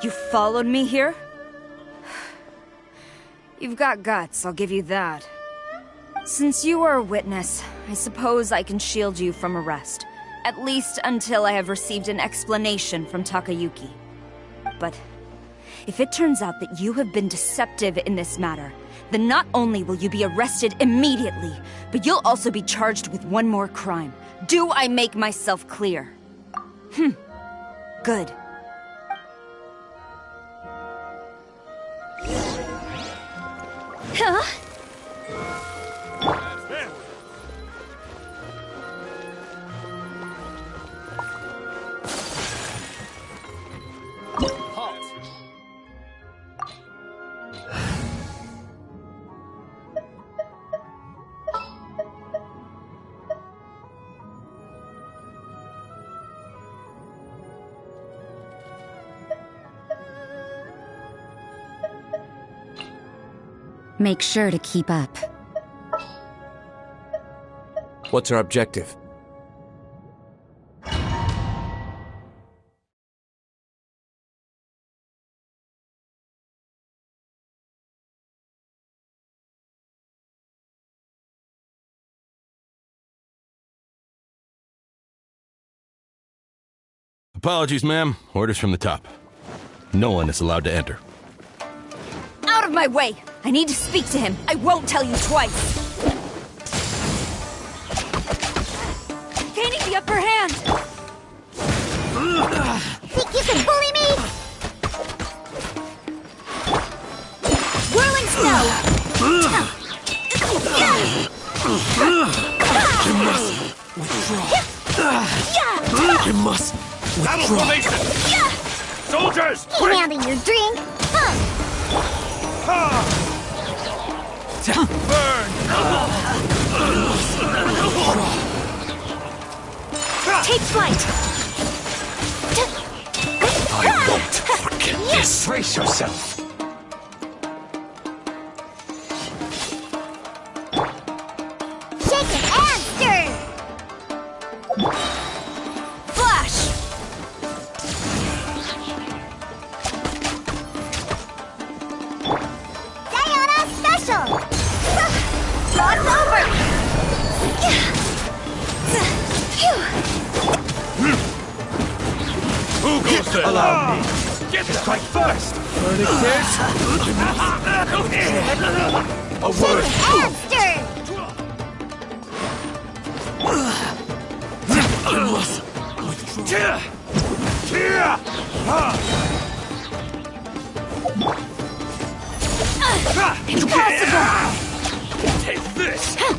You followed me here? You've got guts, I'll give you that. Since you are a witness, I suppose I can shield you from arrest. At least until I have received an explanation from Takayuki. But if it turns out that you have been deceptive in this matter, then not only will you be arrested immediately, but you'll also be charged with one more crime. Do I make myself clear? Good. Huh? Make sure to keep up. What's our objective? Apologies, ma'am. Orders from the top. No one is allowed to enter. Out of my way! I need to speak to him. I won't tell you twice. Gaining the upper hand. Think you can bully me? Whirling snow. You must withdraw. You must Battle withdraw. formation! Soldiers! You handing your drink? Burn! Take flight. I won't forget this. Brace yourself. Shake it and stir. Flash! Sayonara special. Cross over. Who goes there? Allow me. Get the strike first! A word. And stir. You must withdraw. Impossible! Take this! My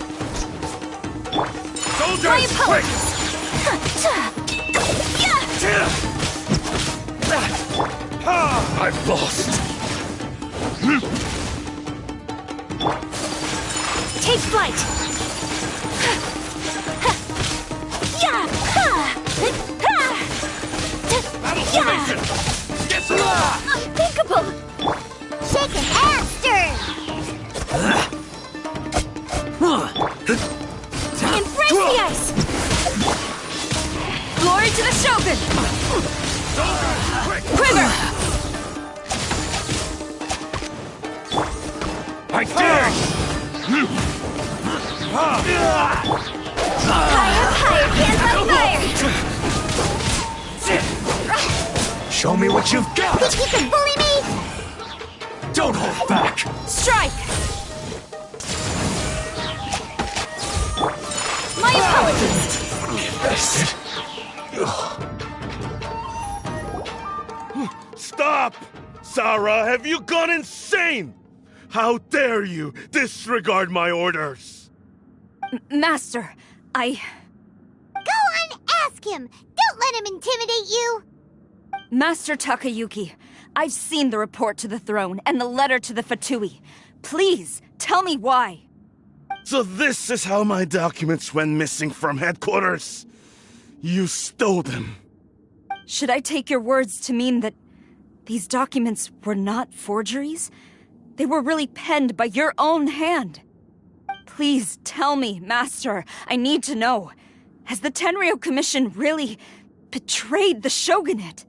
Soldiers, quick! apologies! I've lost! Take flight! Battle formation! Get some! Unthinkable! Shake it and stir. Embrace the ice! Glory to the Shogun! Soldiers, quick! Quiver! I dare! Higher, hands on fire! Show me what you've got. Think you can bully me? Don't hold back. Strike! My apologies! Stop! Sarah, have you gone insane? How dare you disregard my orders? Master, Go on, ask him. Don't let him intimidate you. Master Takayuki, I've seen the report to the throne and the letter to the Fatui. Please, tell me why. So this is how my documents went missing from headquarters? You stole them. Should I take your words to mean that these documents were not forgeries? They were really penned by your own hand. Please tell me, Master. I need to know. Has the Tenryo Commission really betrayed the Shogunate?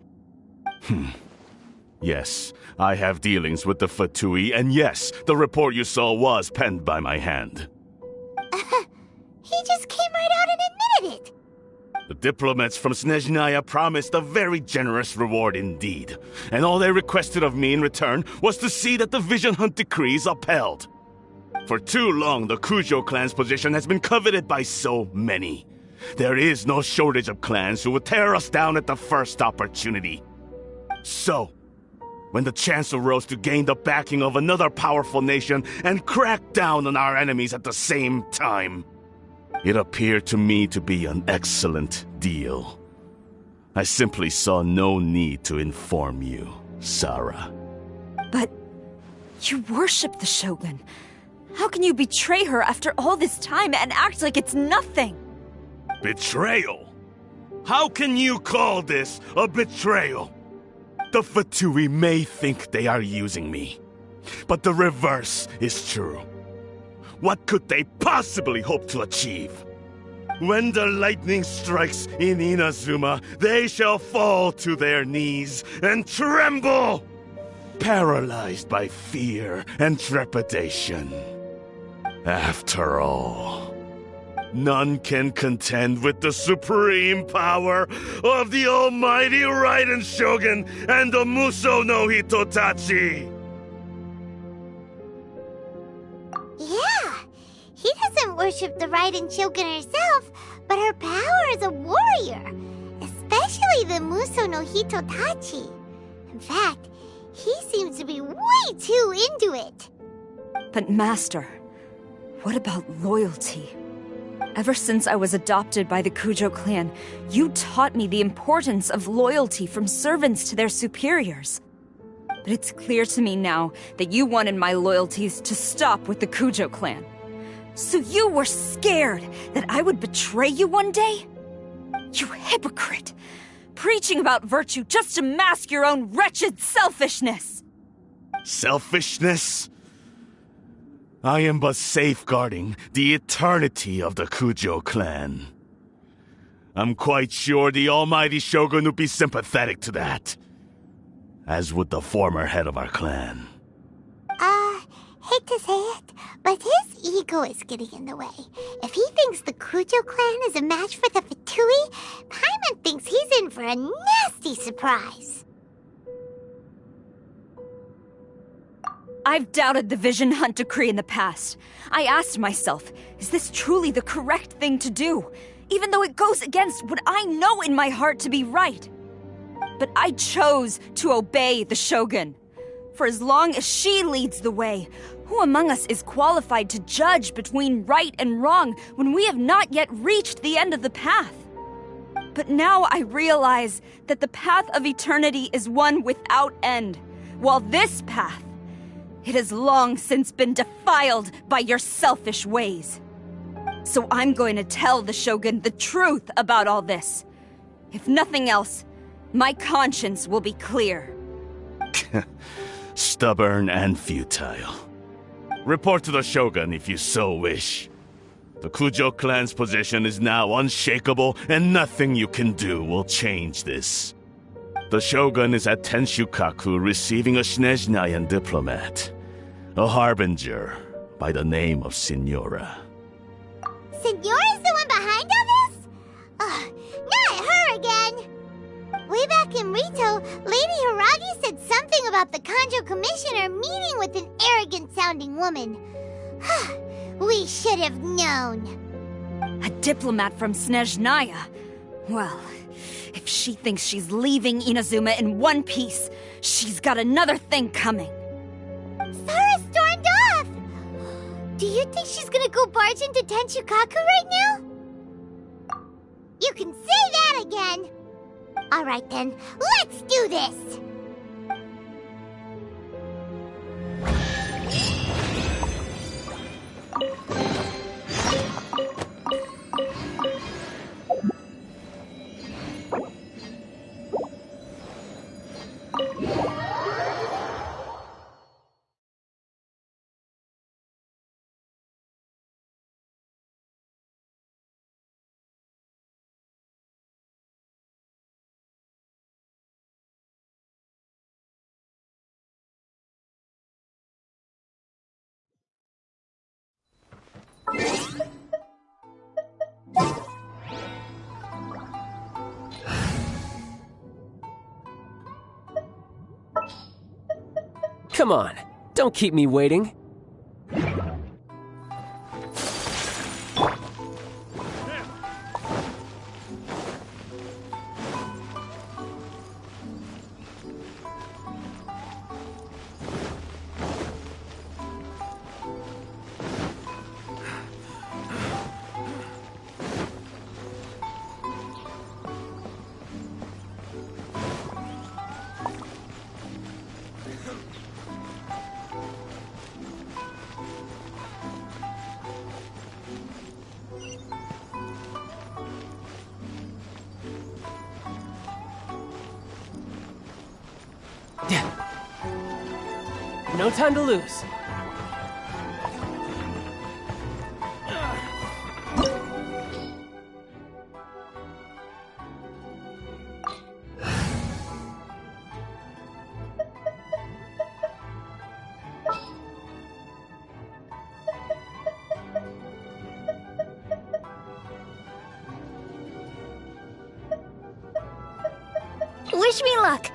Yes, I have dealings with the Fatui, and yes, the report you saw was penned by my hand. He just came right out and admitted it. The diplomats from Snezhnaya promised a very generous reward indeed, and all they requested of me in return was to see that the Vision Hunt decree is upheld. For too long, the Kujo clan's position has been coveted by so many. There is no shortage of clans who would tear us down at the first opportunity. So, when the chance arose to gain the backing of another powerful nation and crack down on our enemies at the same time, it appeared to me to be an excellent deal. I simply saw no need to inform you, Sarah. But you worship the Shogun. How can you betray her after all this time and act like it's nothing? Betrayal? How can you call this a betrayal? The Fatui may think they are using me, but the reverse is true. What could they possibly hope to achieve? When the lightning strikes in Inazuma, they shall fall to their knees and tremble, paralyzed by fear and trepidation. After all, none can contend with the supreme power of the almighty Raiden Shogun and the Muso no Hitotachi! Yeah, he doesn't worship the Raiden Shogun herself, but her power as a warrior, especially the Muso no Hitotachi. In fact, he seems to be way too into it. But Master, what about loyalty? Ever since I was adopted by the Kujo clan, you taught me the importance of loyalty from servants to their superiors. But it's clear to me now that you wanted my loyalties to stop with the Kujo clan. So you were scared that I would betray you one day? You hypocrite! Preaching about virtue just to mask your own wretched selfishness! Selfishness? I am but safeguarding the eternity of the Kujo clan. I'm quite sure the almighty Shogun would be sympathetic to that, as would the former head of our clan. Hate to say it, but his ego is getting in the way. If he thinks the Kujo clan is a match for the Fatui, Paimon thinks he's in for a nasty surprise. I've doubted the Vision Hunt decree in the past. I asked myself, is this truly the correct thing to do? Even though it goes against what I know in my heart to be right. But I chose to obey the Shogun. For as long as she leads the way, who among us is qualified to judge between right and wrong when we have not yet reached the end of the path? But now I realize that the path of eternity is one without end, while this path, it has long since been defiled by your selfish ways. So I'm going to tell the Shogun the truth about all this. If nothing else, my conscience will be clear. Stubborn and futile. Report to the Shogun if you so wish. The Kujo clan's position is now unshakable, and nothing you can do will change this. The Shogun is at Tenshukaku receiving a Snezhnayan diplomat, a harbinger by the name of Signora. Signora's the one behind all this? Not her again! Way back in Rito, Lady Hiragi said something about the Kanjo Commissioner meeting with an arrogant-sounding woman. We should have known. A diplomat from Snezhnaya? Well, if she thinks she's leaving Inazuma in one piece, she's got another thing coming. Sarah stormed off! Do you think she's gonna go barge into Tenshukaku right now? You can say that again! Alright then, let's do this! Come on, don't keep me waiting. No time to lose. Wish me luck!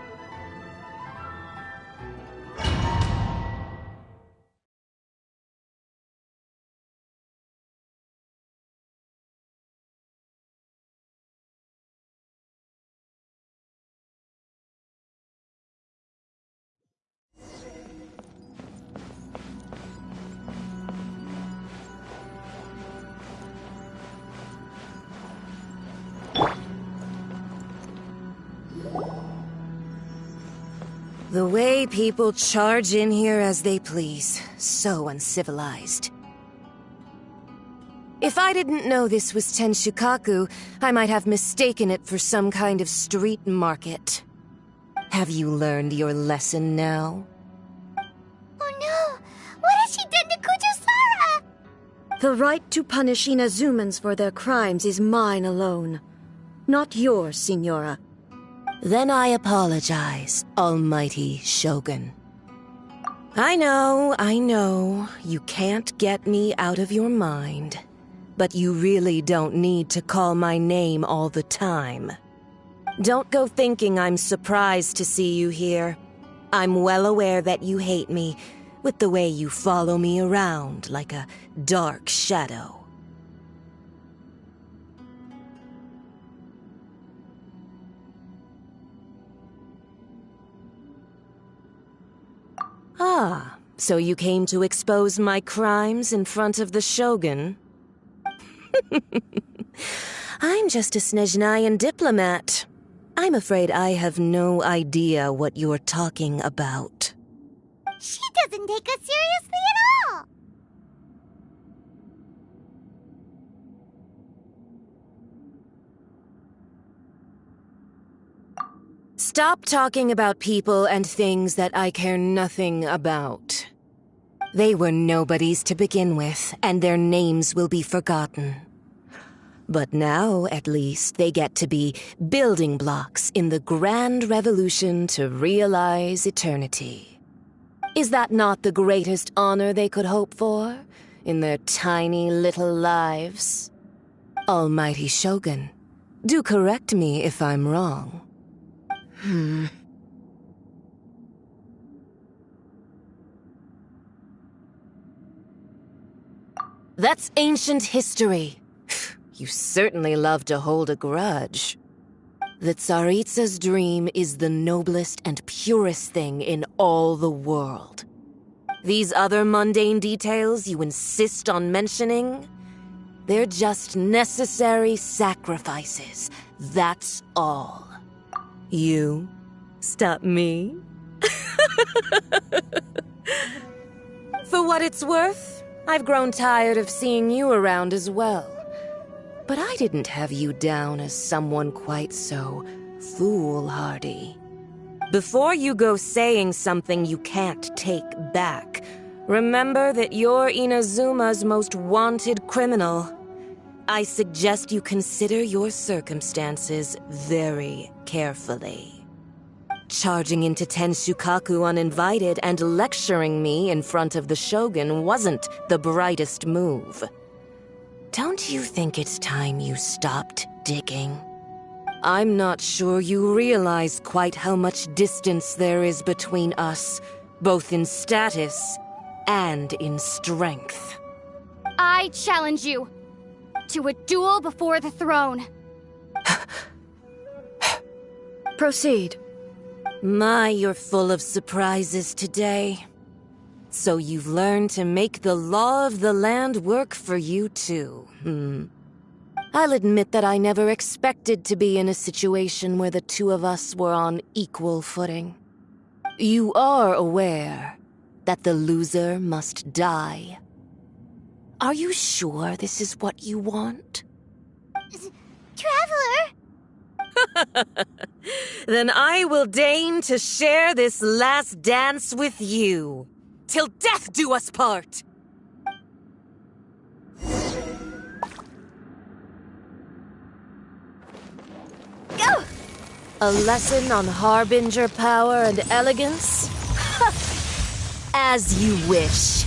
The way people charge in here as they please. So uncivilized. If I didn't know this was Tenshukaku, I might have mistaken it for some kind of street market. Have you learned your lesson now? Oh no! What has she done to Kujusara? The right to punish Inazumans for their crimes is mine alone. Not yours, Signora. Then I apologize, Almighty Shogun. I know, you can't get me out of your mind. But you really don't need to call my name all the time. Don't go thinking I'm surprised to see you here. I'm well aware that you hate me, with the way you follow me around like a dark shadow. Ah, so you came to expose my crimes in front of the Shogun? I'm just a Snezhnayan diplomat. I'm afraid I have no idea what you're talking about. She doesn't take us seriously at all! Stop talking about people and things that I care nothing about. They were nobodies to begin with, and their names will be forgotten. But now, at least, they get to be building blocks in the grand revolution to realize eternity. Is that not the greatest honor they could hope for in their tiny little lives? Almighty Shogun, do correct me if I'm wrong. That's ancient history. You certainly love to hold a grudge. The Tsaritsa's dream is the noblest and purest thing in all the world. These other mundane details you insist on mentioning, they're just necessary sacrifices. That's all. You stop me? For what it's worth, I've grown tired of seeing you around as well. But I didn't have you down as someone quite so foolhardy. Before you go saying something you can't take back, remember that you're Inazuma's most wanted criminal. I suggest you consider your circumstances very carefully. Charging into Tenshukaku uninvited and lecturing me in front of the Shogun wasn't the brightest move. Don't you think it's time you stopped digging? I'm not sure you realize quite how much distance there is between us, both in status and in strength. I challenge you to a duel before the throne. Proceed. My, you're full of surprises today. So you've learned to make the law of the land work for you too, I'll admit that I never expected to be in a situation where the two of us were on equal footing. You are aware that the loser must die. Are you sure this is what you want? Traveler! Then I will deign to share this last dance with you. Till death do us part! Go! A lesson on harbinger power and elegance? As you wish.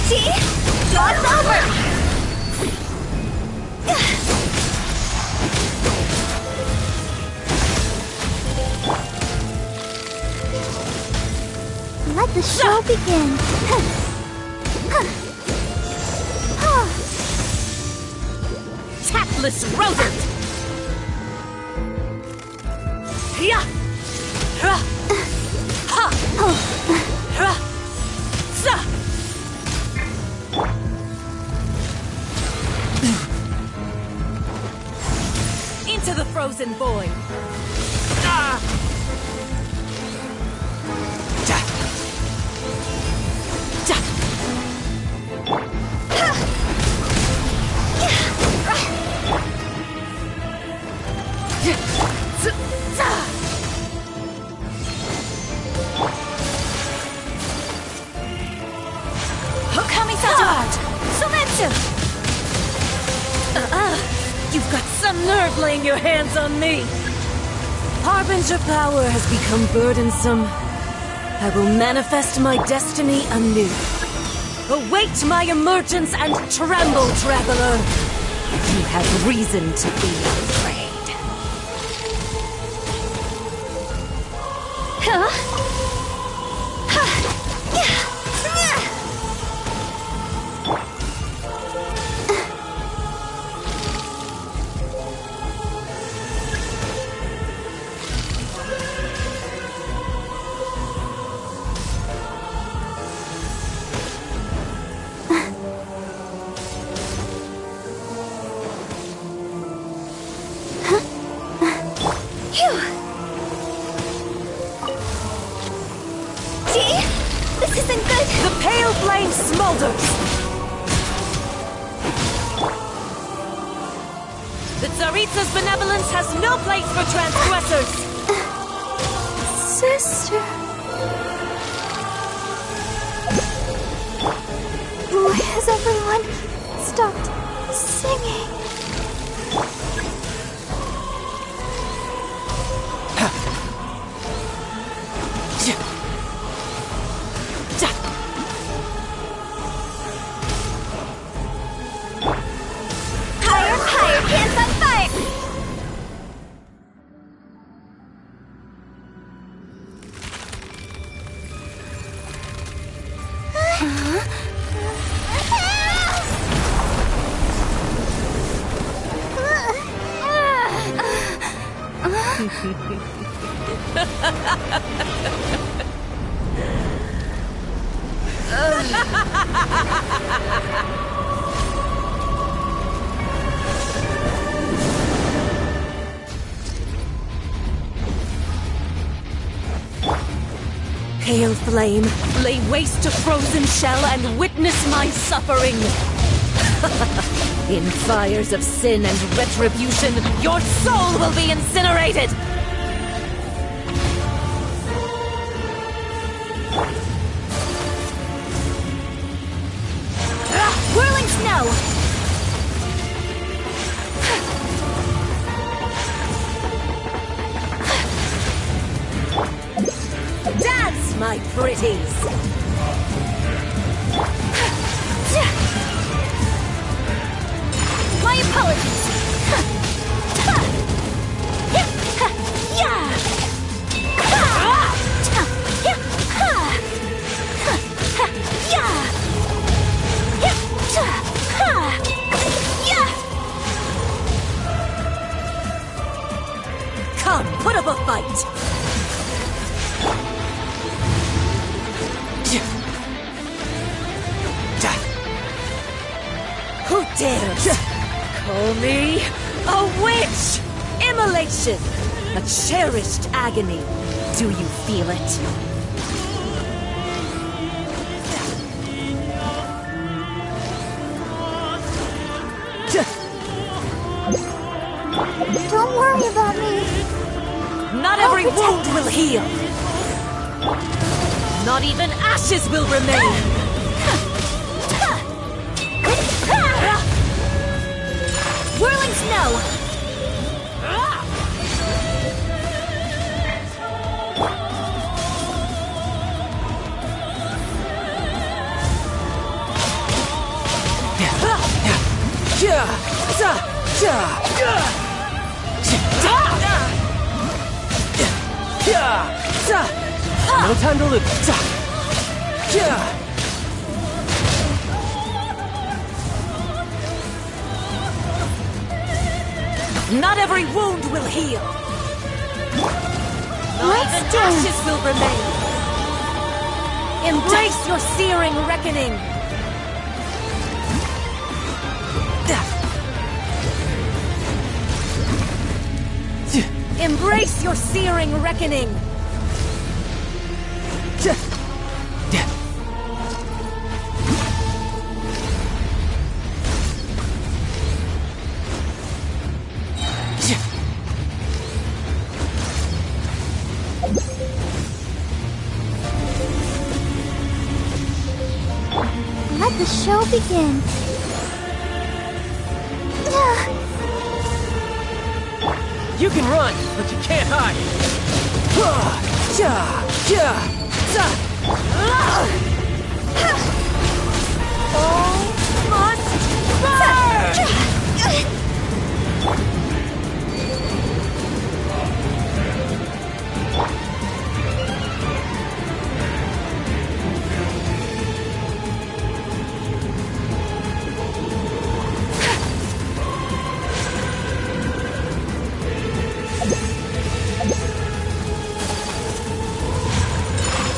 See? It's over! Let the show begin. Tactless rodent! Into the frozen void! You've got some nerve laying your hands on me! Harbinger power has become burdensome. I will manifest my destiny anew. Await my emergence and tremble, traveler! You have reason to be afraid. This isn't good! The pale flame smolders! The Tsaritsa's benevolence has no place for transgressors! Sister... Why has everyone stopped singing? Hands on fire! Pale flame, lay waste to frozen shell and witness my suffering! In fires of sin and retribution, your soul will be incinerated! Whirling snow! priorities! My apologies! Come, put up a fight! Who dares call me a witch? Immolation! A cherished agony. Do you feel it? Don't worry about me. Not every wound will heal. Not even ashes will remain. Whirling snow! No time to lose. Not every wound will heal. Not even ashes will remain. Embrace your searing reckoning. Embrace your searing reckoning. Let the show begin. You can run, but you can't hide. All must burn!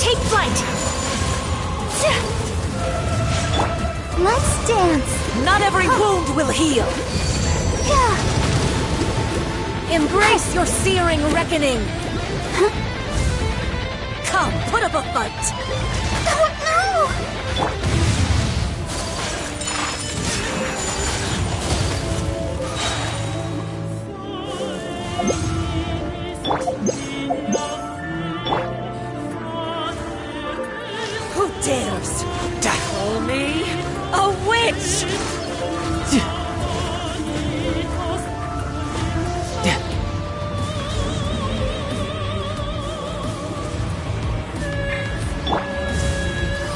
Take flight! Let's dance. Not every wound will heal. Embrace your searing reckoning. Come, put up a fight. Who dares call me a witch?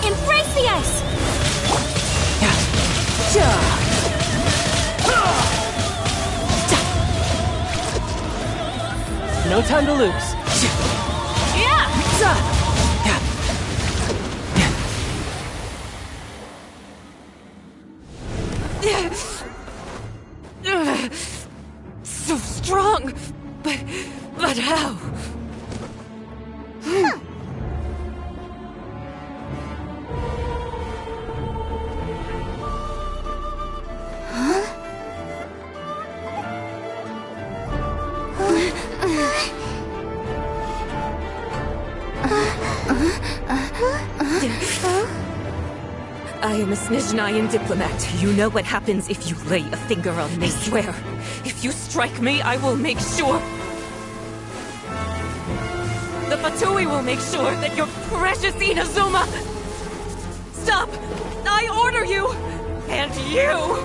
Embrace the ice! No time to lose. So strong, but how? I am a Snezhnayan diplomat. You know what happens if you lay a finger on me. I swear, if you strike me, I will make sure. The Fatui will make sure that your precious Inazuma... Stop! I order you! And you!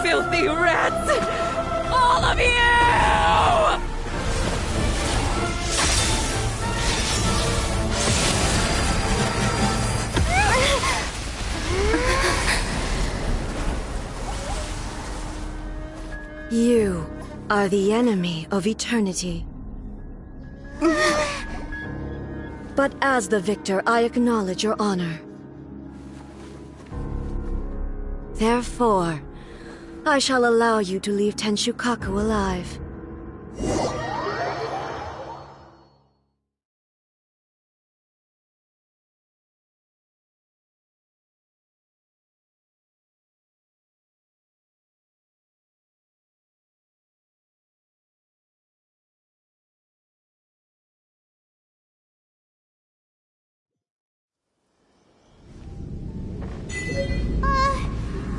Filthy rats! All of you! You are the enemy of eternity. But as the victor, I acknowledge your honor. Therefore, I shall allow you to leave Tenshukaku alive.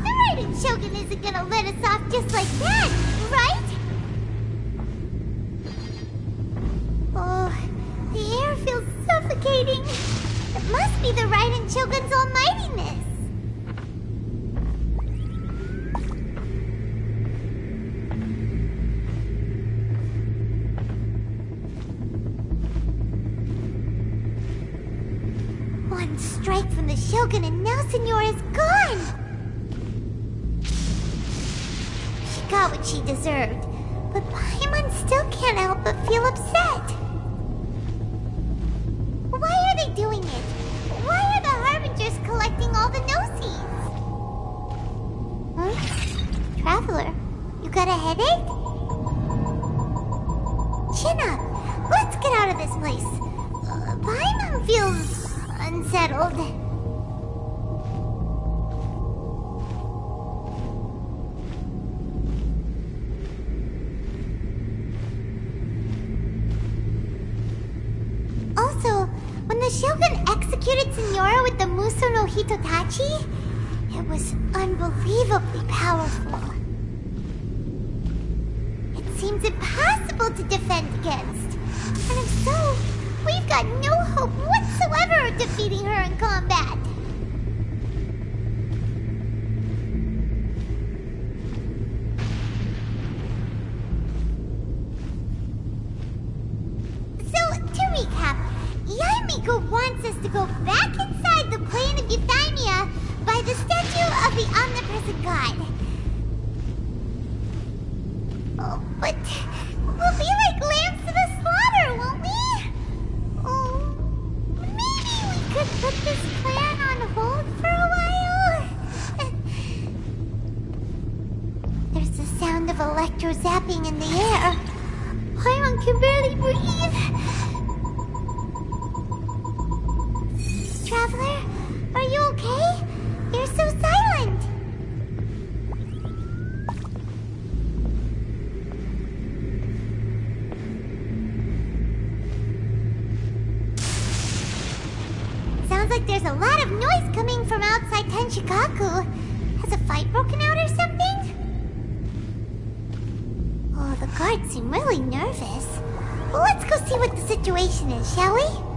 The Raiden Shogun isn't gonna let us off just like that, right? Oh, the air feels suffocating. It must be the Raiden Shogun's almightiness. One strike from the Shogun and now Senora is gone! She got what she deserved, but Paimon still can't help but feel upset. Why are they doing it? Why are the Harbingers collecting all the no-seeds? Huh? Traveler, you got a headache? Chin up. Let's get out of this place. Paimon feels unsettled. Also, when the Shogun executed Senora with the Muso no Hitotachi, it was unbelievably powerful. It seems impossible to defend against. And if so, we've got no hope whatsoever of defeating her in combat. So, to recap, Yaemiko wants us to go back inside the plane of Euthymia by the statue of the Omnipresent God. Oh, but we'll be like lambs to the slaughter, won't we? Oh, maybe we could put this plan on hold for a while? There's the sound of electro zapping in the air. Paimon can barely breathe. Traveler, are you okay? You're so silent. Sounds like there's a lot of noise coming from outside Tenshukaku. Has a fight broken out or something? Oh, the guards seem really nervous. Well, let's go see what the situation is, shall we?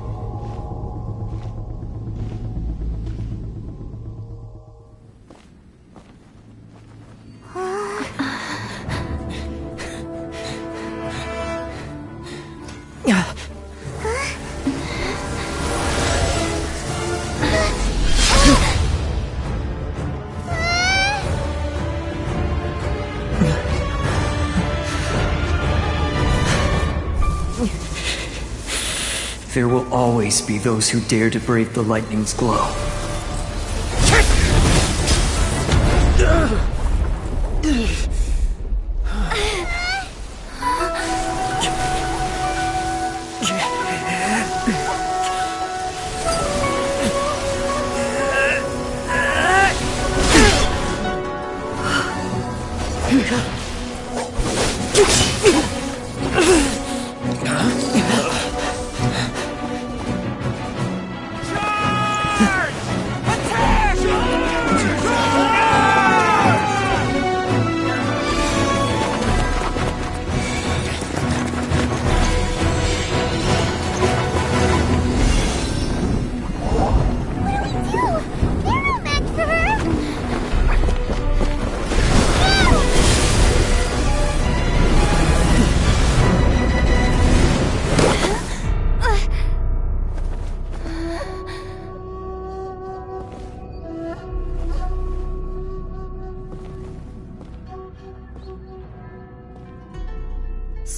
There will always be those who dare to brave the lightning's glow.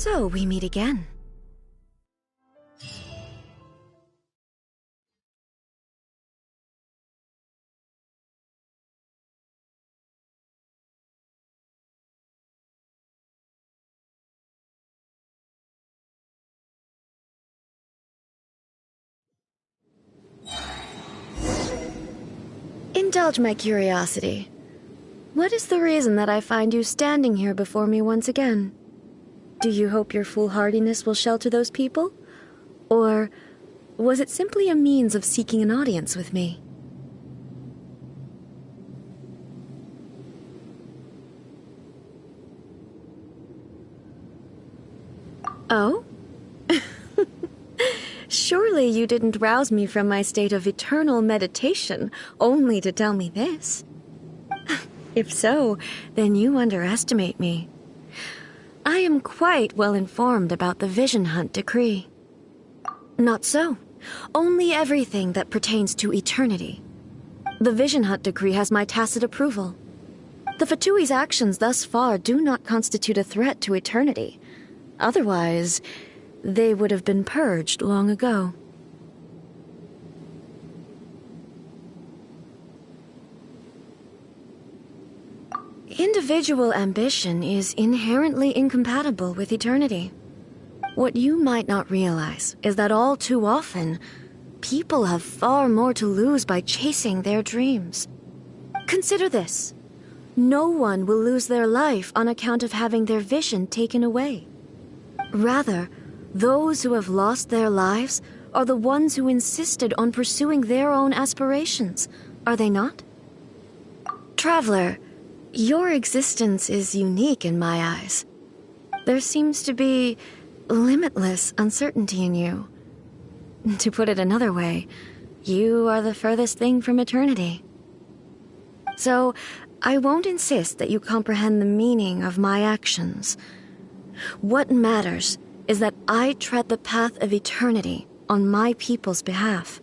So we meet again. Indulge my curiosity. What is the reason that I find you standing here before me once again? Do you hope your foolhardiness will shelter those people? Or was it simply a means of seeking an audience with me? Oh? Surely you didn't rouse me from my state of eternal meditation only to tell me this. If so, then you underestimate me. I am quite well informed about the Vision Hunt decree. Not so. Only everything that pertains to eternity. The Vision Hunt decree has my tacit approval. The Fatui's actions thus far do not constitute a threat to eternity. Otherwise, they would have been purged long ago. Individual ambition is inherently incompatible with eternity. What you might not realize is that all too often, people have far more to lose by chasing their dreams. Consider this. No one will lose their life on account of having their vision taken away. Rather, those who have lost their lives are the ones who insisted on pursuing their own aspirations, are they not? Traveler, your existence is unique in my eyes. There seems to be limitless uncertainty in you. To put it another way, you are the furthest thing from eternity. So, I won't insist that you comprehend the meaning of my actions. What matters is that I tread the path of eternity on my people's behalf.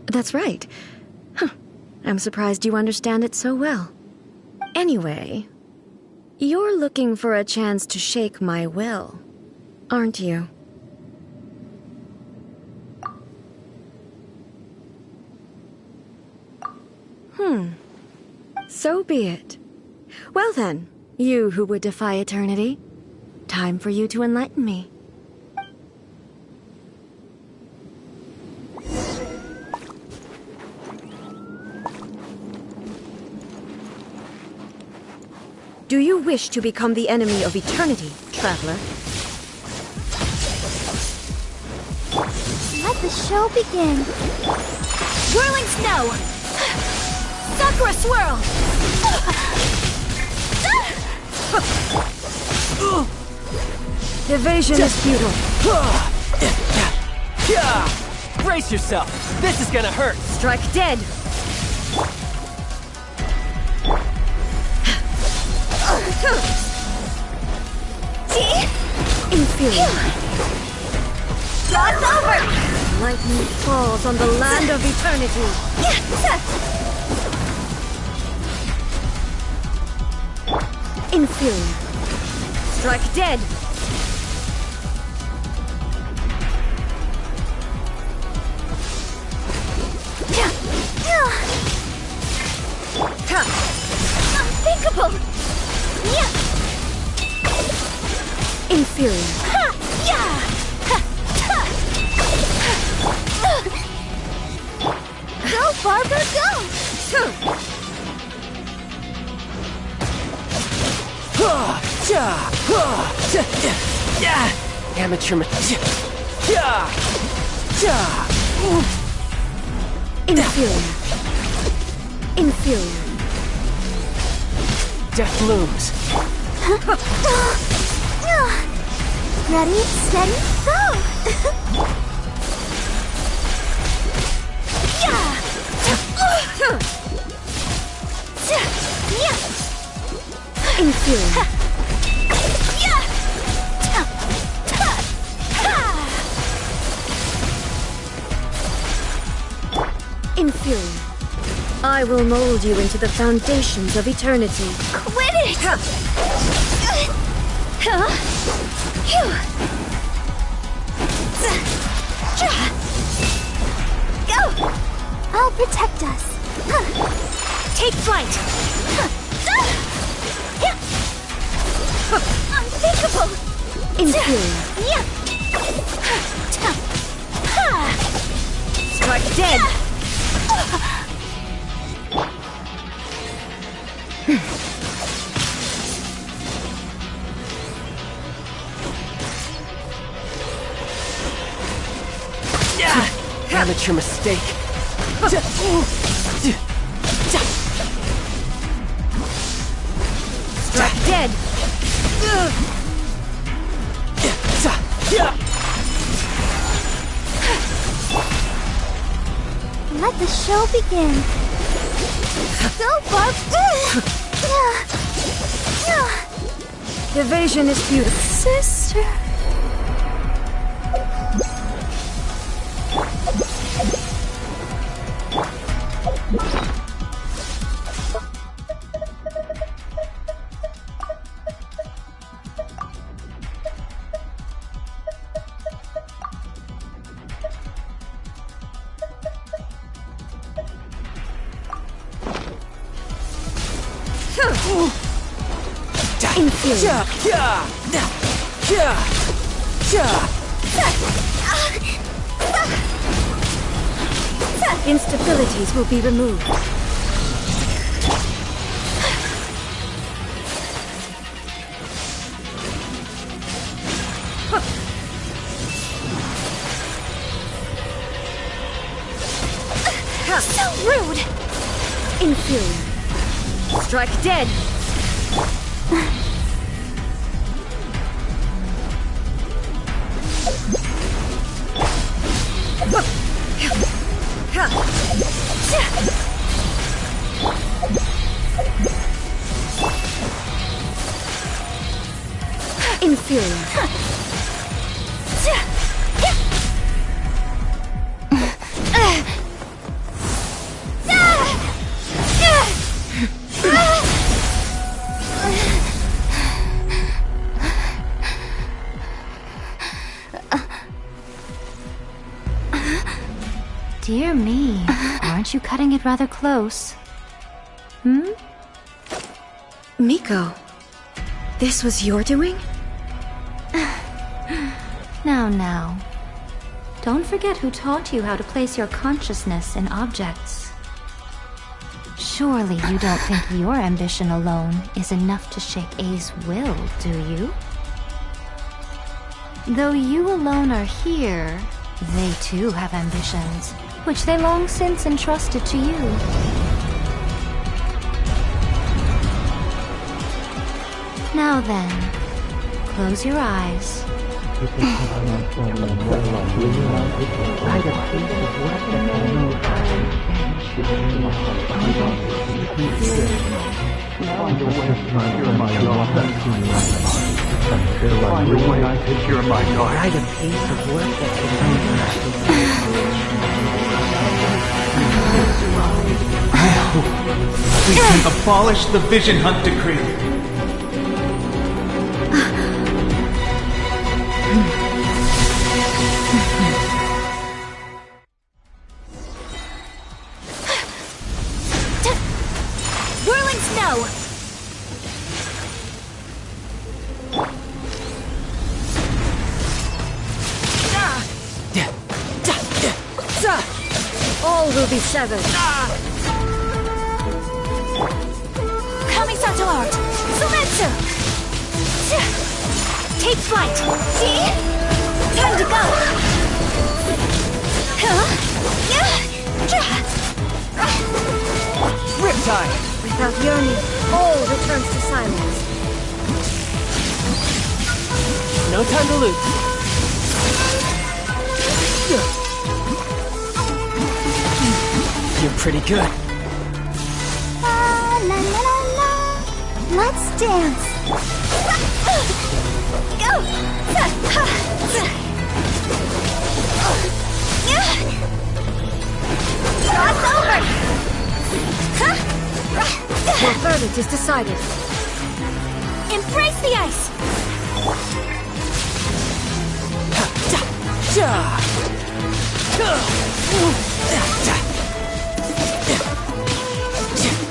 That's right. Huh. I'm surprised you understand it so well. Anyway, you're looking for a chance to shake my will, aren't you? So be it. Well then, you who would defy eternity, time for you to enlighten me. Do you wish to become the enemy of eternity, traveler? Let the show begin. Whirling snow! Sakura swirl! Evasion is futile. Brace yourself! This is gonna hurt! Strike dead! Inferior. God's over! Lightning falls on the land of eternity. Inferior. Strike dead! Unthinkable! Inferior. Go, Barbara, go! Amateur Inferior. Inferior. Death looms. Ready, steady, go! Inferior. Inferior. I will mold you into the foundations of eternity. Quit it! Go! I'll protect us. Take flight! Unthinkable! Inferior. Strike dead! Amateur mistake. Strike dead! Let the show begin. Go, Barb! Evasion is beautiful. Sister. Instabilities will be removed. So rude! Inferior. Strike dead! Inferior. Dear me, aren't you cutting it rather close? Miko, this was your doing? Now. Don't forget who taught you how to place your consciousness in objects. Surely you don't think your ambition alone is enough to shake A's will, do you? Though you alone are here, they too have ambitions, which they long since entrusted to you. Now then, close your eyes. We can abolish the Vision Hunt Decree. Whirling snow! All will be severed. Kamisato art! Sumetsu! Take flight! See? Time to go! Riptide! Without yearning, all returns to silence. No time to lose. You're pretty good. La la la la la. Let's dance. Go! Cross over! Your verdict is decided. Embrace the ice!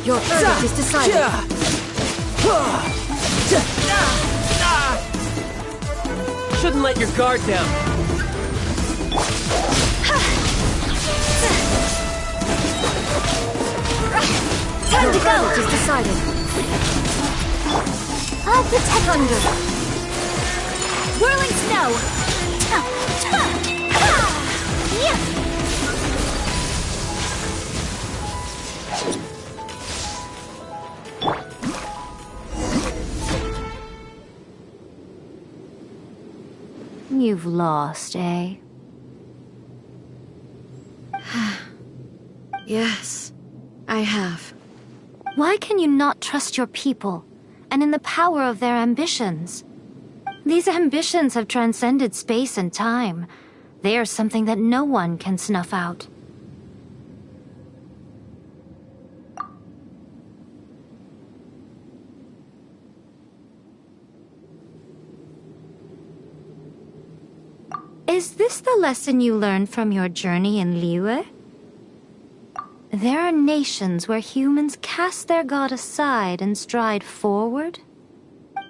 Your verdict is decided. Shouldn't let your guard down. Time Your to go! verdict is decided. I'll protect Thunder. Whirling snow. You've lost, eh? Yes, I have. Why can you not trust your people, and in the power of their ambitions? These ambitions have transcended space and time. They are something that no one can snuff out. Is this the lesson you learned from your journey in Liyue? There are nations where humans cast their god aside and stride forward.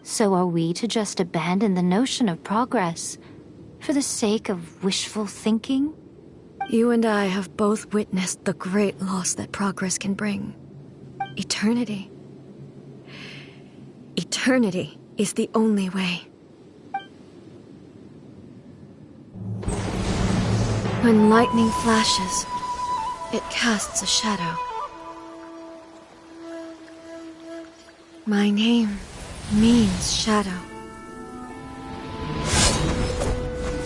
So are we to just abandon the notion of progress for the sake of wishful thinking? You and I have both witnessed the great loss that progress can bring. Eternity. Eternity is the only way. When lightning flashes, it casts a shadow. My name means shadow.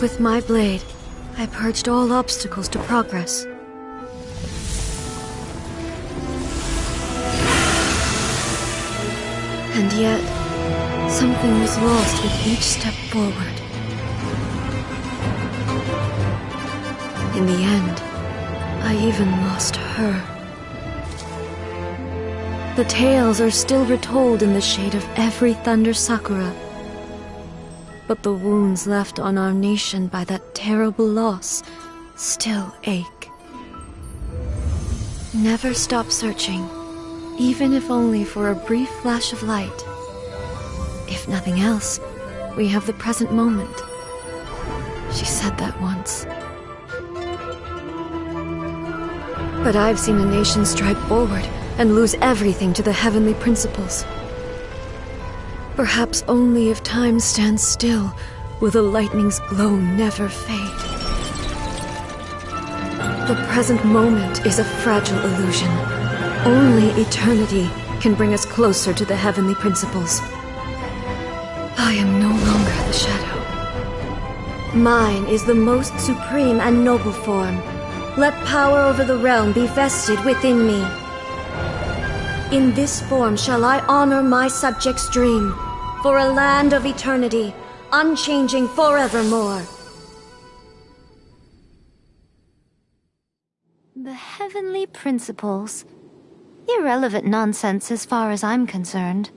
With my blade, I purged all obstacles to progress. And yet, something was lost with each step forward. In the end, I even lost her. The tales are still retold in the shade of every thunder sakura. But the wounds left on our nation by that terrible loss still ache. Never stop searching, even if only for a brief flash of light. If nothing else, we have the present moment. She said that once. But I've seen a nation stride forward and lose everything to the heavenly principles. Perhaps only if time stands still will the lightning's glow never fade. The present moment is a fragile illusion. Only eternity can bring us closer to the heavenly principles. I am no longer the shadow. Mine is the most supreme and noble form. Let power over the realm be vested within me. In this form shall I honor my subjects' dream, for a land of eternity, unchanging forevermore. The heavenly principles. Irrelevant nonsense as far as I'm concerned.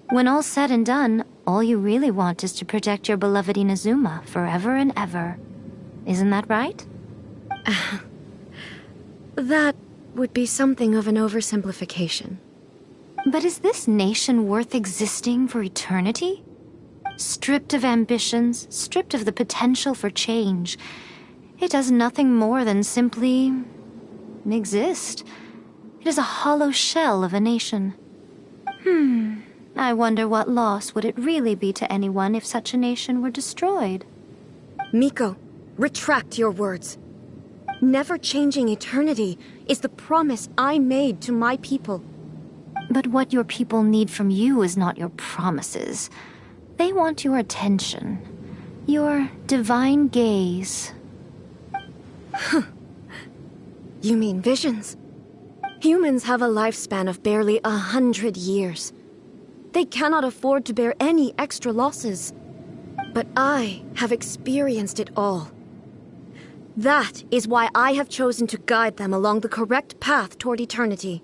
When all's said and done, all you really want is to protect your beloved Inazuma forever and ever. Isn't that right? That would be something of an oversimplification. But is this nation worth existing for eternity? Stripped of ambitions, stripped of the potential for change, it does nothing more than simply exist. It is a hollow shell of a nation. I wonder what loss would it really be to anyone if such a nation were destroyed? Miko, retract your words. Never changing eternity is the promise I made to my people. But what your people need from you is not your promises. They want your attention. Your divine gaze. You mean visions? Humans have a lifespan of barely 100 years. They cannot afford to bear any extra losses. But I have experienced it all. That is why I have chosen to guide them along the correct path toward eternity.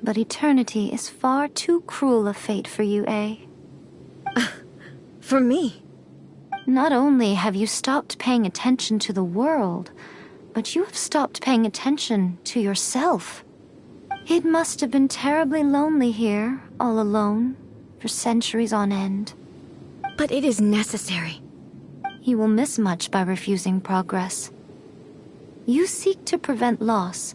But eternity is far too cruel a fate for you, eh? For me? Not only have you stopped paying attention to the world, but you have stopped paying attention to yourself. It must have been terribly lonely here, all alone, for centuries on end. But it is necessary. You will miss much by refusing progress. You seek to prevent loss,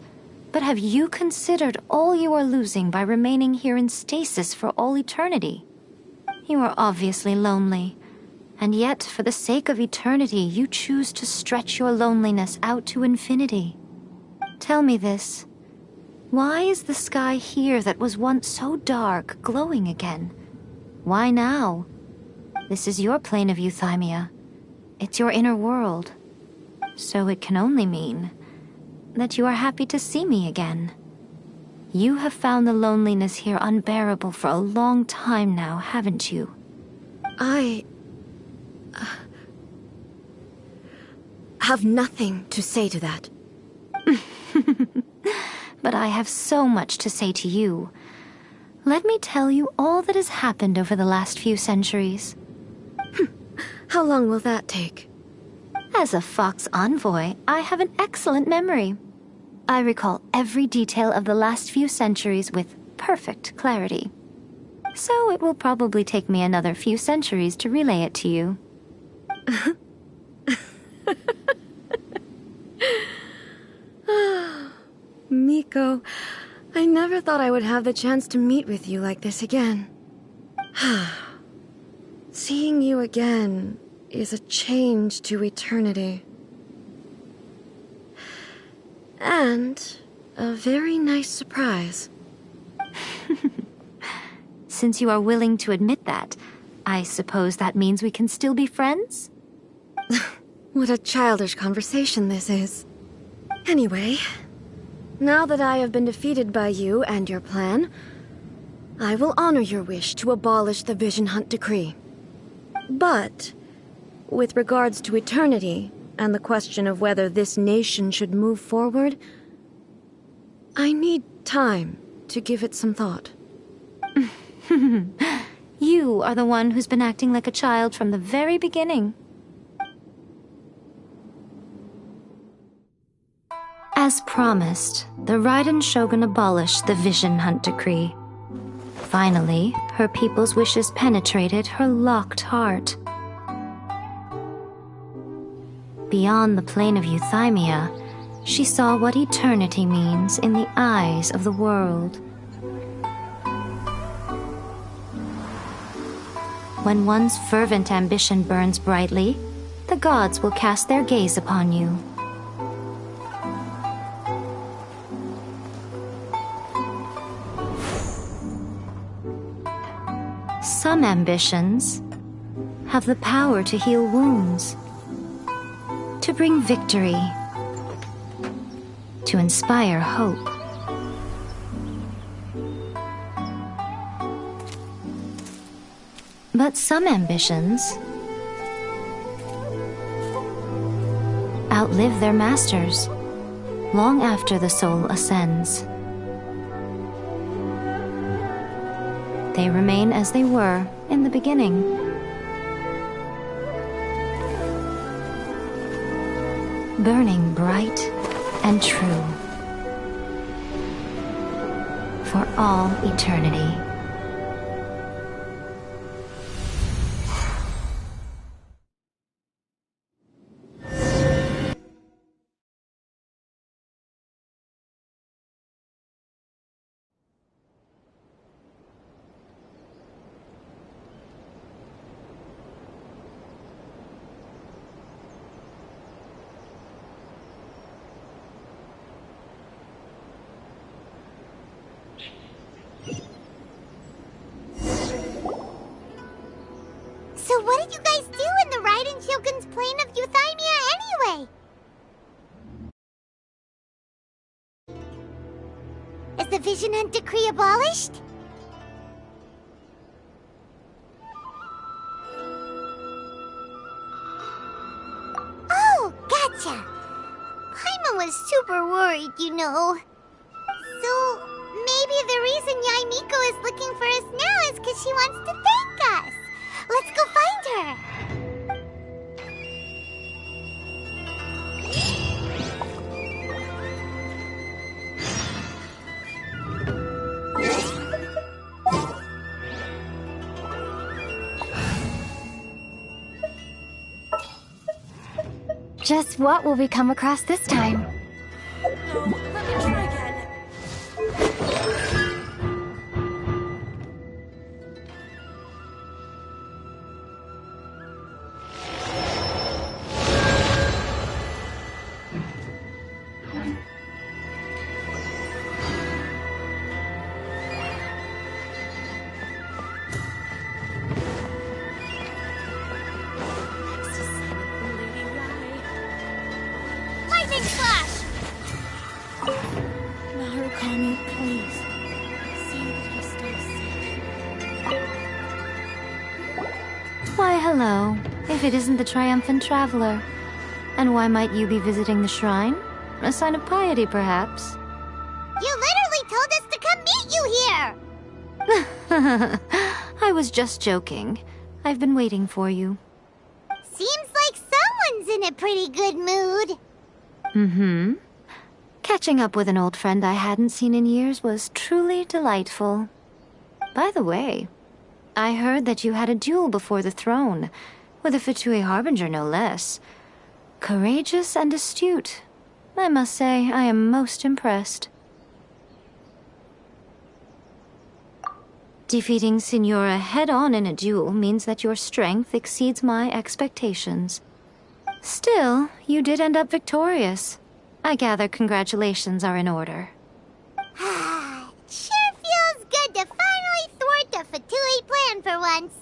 but have you considered all you are losing by remaining here in stasis for all eternity? You are obviously lonely, and yet for the sake of eternity you choose to stretch your loneliness out to infinity. Tell me this. Why is the sky here that was once so dark glowing again? Why now? This is your plane of euthymia. It's your inner world. So it can only mean that you are happy to see me again. You have found the loneliness here unbearable for a long time now, haven't you? I have nothing to say to that. But I have so much to say to you. Let me tell you all that has happened over the last few centuries. How long will that take? As a Fox envoy, I have an excellent memory. I recall every detail of the last few centuries with perfect clarity. So it will probably take me another few centuries to relay it to you. Miko, I never thought I would have the chance to meet with you like this again. Seeing you again is a change to eternity. And a very nice surprise. Since you are willing to admit that, I suppose that means we can still be friends? What a childish conversation this is. Anyway, now that I have been defeated by you and your plan, I will honor your wish to abolish the Vision Hunt Decree. But, with regards to eternity, and the question of whether this nation should move forward, I need time to give it some thought. You are the one who's been acting like a child from the very beginning. As promised, the Raiden Shogun abolished the Vision Hunt Decree. Finally, her people's wishes penetrated her locked heart. Beyond the plane of euthymia, she saw what eternity means in the eyes of the world. When one's fervent ambition burns brightly, the gods will cast their gaze upon you. Some ambitions have the power to heal wounds, to bring victory, to inspire hope. But some ambitions outlive their masters long after the soul ascends. They remain as they were in the beginning. Burning bright and true for all eternity. So what did you guys do in the Raiden Shogun's plane of euthymia anyway? Is the Vision Hunt Decree abolished? Oh, gotcha! Paimon was super worried, you know. So, Maybe the reason Yae Miko is looking for us now is because she wants to thank us. Let's go find her. Just what will we come across this time? No, let me try again. Lightning flash! Narukami, please. See that he's still safe. Why, hello. If it isn't the triumphant traveler. And why might you be visiting the shrine? A sign of piety, perhaps? You literally told us to come meet you here! I was just joking. I've been waiting for you. Seems like someone's in a pretty good mood. Mm-hmm. Catching up with an old friend I hadn't seen in years was truly delightful. By the way, I heard that you had a duel before the throne, with a Fatui Harbinger no less. Courageous and astute. I must say, I am most impressed. Defeating Signora head-on in a duel means that your strength exceeds my expectations. Still, you did end up victorious. I gather congratulations are in order. Sure feels good to finally thwart the Fatui plan for once.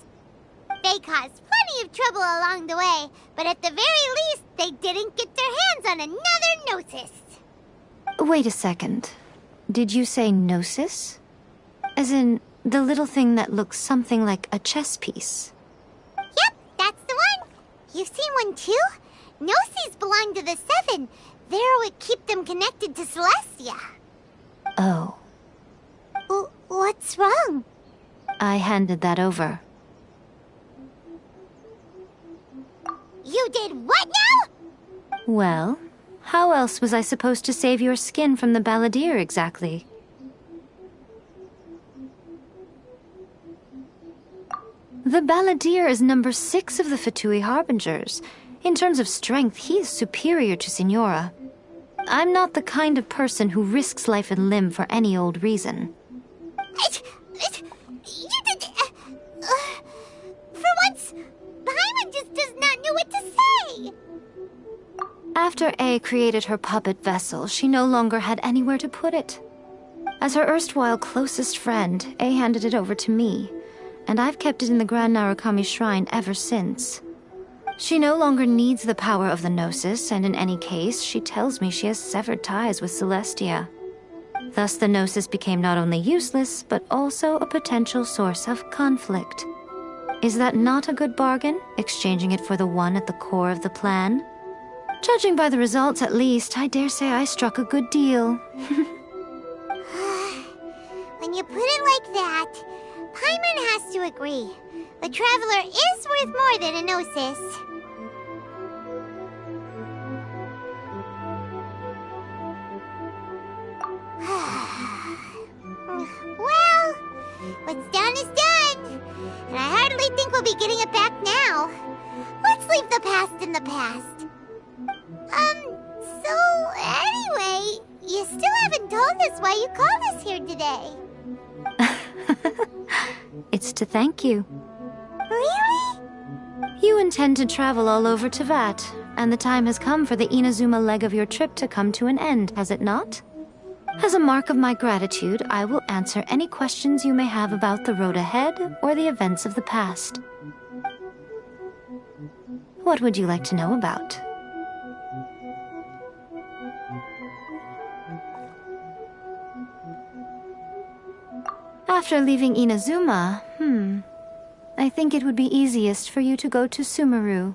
They caused plenty of trouble along the way, but at the very least, they didn't get their hands on another Gnosis. Wait a second. Did you say Gnosis? As in, the little thing that looks something like a chess piece? Yep, that's the one. You've seen one too? Gnosis belong to the Seven. They're what keep them connected to Celestia. Oh. What's wrong? I handed that over. You did what now? Well, how else was I supposed to save your skin from the balladeer exactly? The balladeer is number 6 of the Fatui Harbingers. In terms of strength, he is superior to Signora. I'm not the kind of person who risks life and limb for any old reason. For once, Paimon just does not know what to say. After A created her puppet vessel, she no longer had anywhere to put it. As her erstwhile closest friend, A handed it over to me, and I've kept it in the Grand Narukami Shrine ever since. She no longer needs the power of the Gnosis, and in any case, she tells me she has severed ties with Celestia. Thus the Gnosis became not only useless, but also a potential source of conflict. Is that not a good bargain, exchanging it for the one at the core of the plan? Judging by the results, at least, I dare say I struck a good deal. When you put it like that, Paimon has to agree. The Traveler is worth more than a Gnosis. Well, what's done is done. And I hardly think we'll be getting it back now. Let's leave the past in the past. So anyway, you still haven't told us why you called us here today. It's to thank you. Really? You intend to travel all over Teyvat, and the time has come for the Inazuma leg of your trip to come to an end, has it not? As a mark of my gratitude, I will answer any questions you may have about the road ahead or the events of the past. What would you like to know about? After leaving Inazuma, I think it would be easiest for you to go to Sumeru.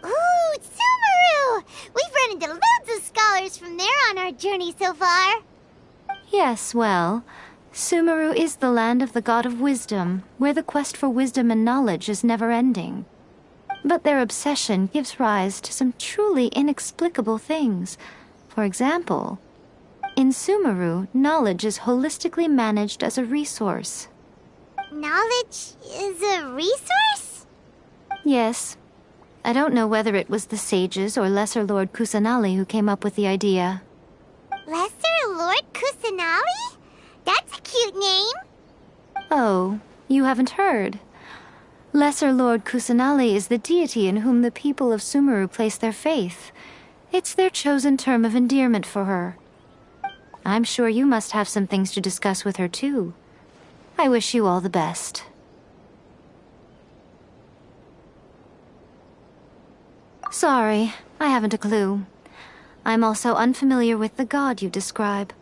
Ooh, Sumeru! We've run into loads of scholars from there on our journey so far. Yes, well, Sumeru is the land of the god of wisdom, where the quest for wisdom and knowledge is never-ending. But their obsession gives rise to some truly inexplicable things. For example, in Sumeru, knowledge is holistically managed as a resource. Knowledge is a resource? Yes. I don't know whether it was the sages or Lesser Lord Kusanali who came up with the idea. Lesser Lord Kusanali? That's a cute name. Oh, you haven't heard. Lesser Lord Kusanali is the deity in whom the people of Sumeru place their faith. It's their chosen term of endearment for her. I'm sure you must have some things to discuss with her too. I wish you all the best. Sorry, I haven't a clue. I'm also unfamiliar with the god you describe.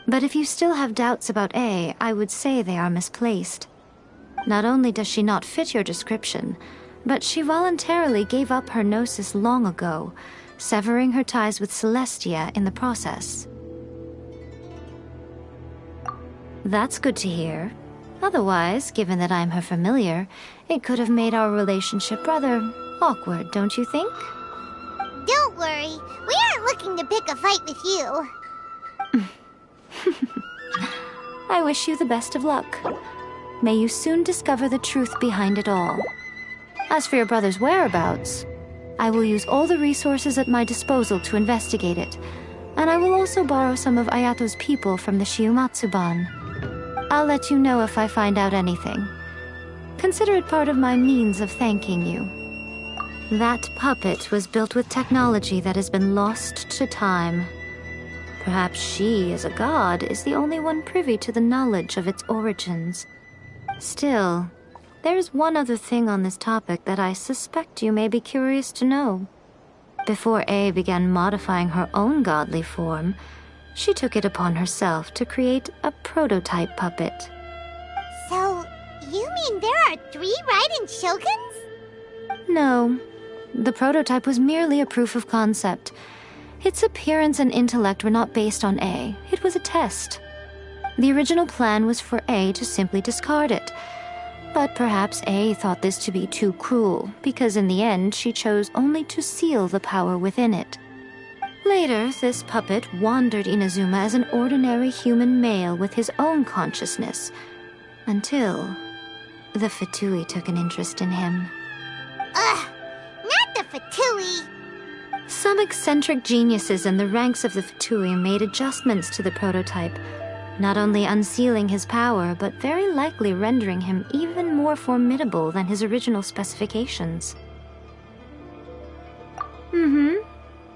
But if you still have doubts about A, I would say they are misplaced. Not only does she not fit your description, but she voluntarily gave up her gnosis long ago, severing her ties with Celestia in the process. That's good to hear. Otherwise, given that I'm her familiar, it could have made our relationship rather awkward, don't you think? Don't worry, we aren't looking to pick a fight with you. I wish you the best of luck. May you soon discover the truth behind it all. As for your brother's whereabouts, I will use all the resources at my disposal to investigate it, and I will also borrow some of Ayato's people from the Shiumatsuban. I'll let you know if I find out anything. Consider it part of my means of thanking you. That puppet was built with technology that has been lost to time. Perhaps she, as a god, is the only one privy to the knowledge of its origins. Still, there's one other thing on this topic that I suspect you may be curious to know. Before A began modifying her own godly form, she took it upon herself to create a prototype puppet. So, you mean there are 3 Raiden Shoguns? No. The prototype was merely a proof of concept. Its appearance and intellect were not based on A. It was a test. The original plan was for A to simply discard it. But perhaps A thought this to be too cruel, because in the end she chose only to seal the power within it. Later, this puppet wandered Inazuma as an ordinary human male with his own consciousness, until the Fatui took an interest in him. Ugh! Not the Fatui! Some eccentric geniuses in the ranks of the Fatui made adjustments to the prototype, not only unsealing his power, but very likely rendering him even more formidable than his original specifications.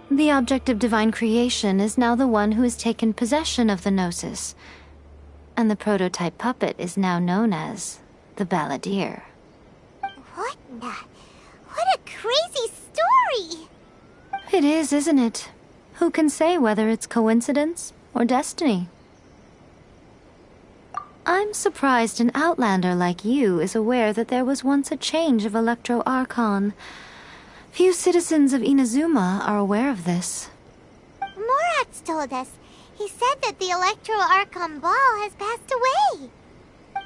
The object of divine creation is now the one who has taken possession of the Gnosis, and the prototype puppet is now known as the Balladeer. What a crazy story! It is, isn't it? Who can say whether it's coincidence or destiny? I'm surprised an outlander like you is aware that there was once a change of Electro Archon. Few citizens of Inazuma are aware of this. Morat's told us. He said that the Electro Archon Ball has passed away.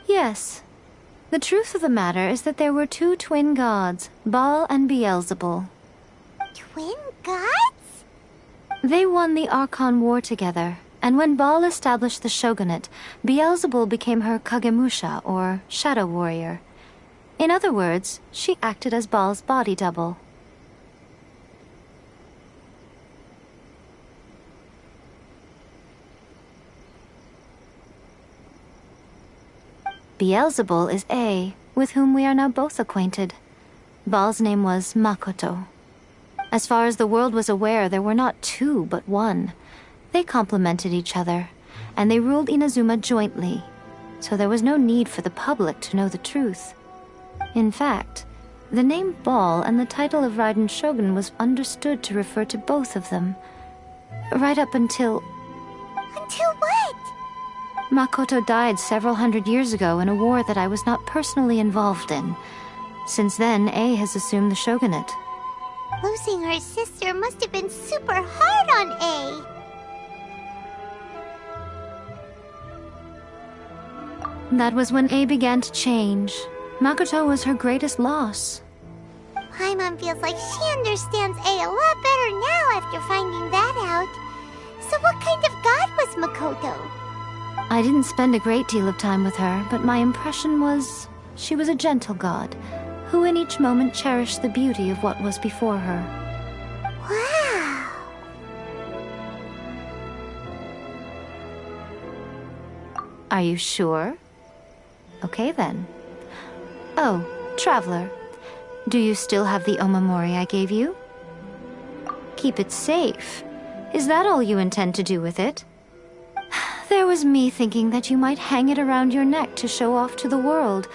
Yes. The truth of the matter is that there were 2 twin gods, Baal and Beelzebul. Twin gods? They won the Archon War together, and when Baal established the shogunate, Beelzebul became her Kagemusha, or shadow warrior. In other words, she acted as Baal's body double. Beelzebul is A, with whom we are now both acquainted. Baal's name was Makoto. As far as the world was aware, there were not 2, but 1. They complemented each other, and they ruled Inazuma jointly, so there was no need for the public to know the truth. In fact, the name Baal and the title of Raiden Shogun was understood to refer to both of them. Right up until... Until what? Makoto died several hundred years ago in a war that I was not personally involved in. Since then, A has assumed the shogunate. Losing her sister must have been super hard on A. That was when A began to change. Makoto was her greatest loss. Paimon feels like she understands A a lot better now after finding that out. So what kind of god was Makoto? I didn't spend a great deal of time with her, but my impression was she was a gentle god, who in each moment cherished the beauty of what was before her. Wow! Are you sure? Okay then. Oh, Traveler, do you still have the omamori I gave you? Keep it safe. Is that all you intend to do with it? There was me thinking that you might hang it around your neck to show off to the world,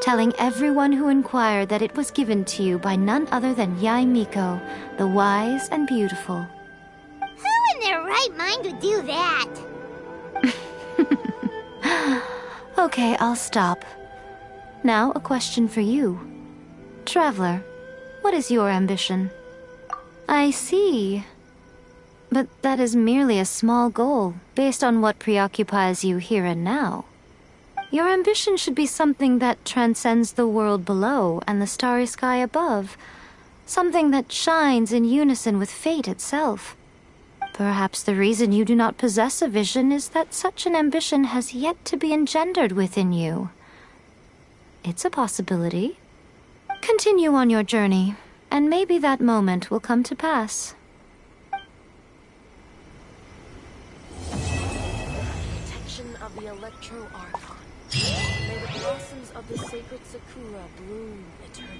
telling everyone who inquired that it was given to you by none other than Yae Miko, the wise and beautiful. Who in their right mind would do that? Okay, I'll stop. Now, a question for you. Traveler, what is your ambition? I see. But that is merely a small goal, based on what preoccupies you here and now. Your ambition should be something that transcends the world below and the starry sky above. Something that shines in unison with fate itself. Perhaps the reason you do not possess a vision is that such an ambition has yet to be engendered within you. It's a possibility. Continue on your journey, and maybe that moment will come to pass. Protection of the Electro Archon. May the blossoms of the sacred Sakura bloom eternally.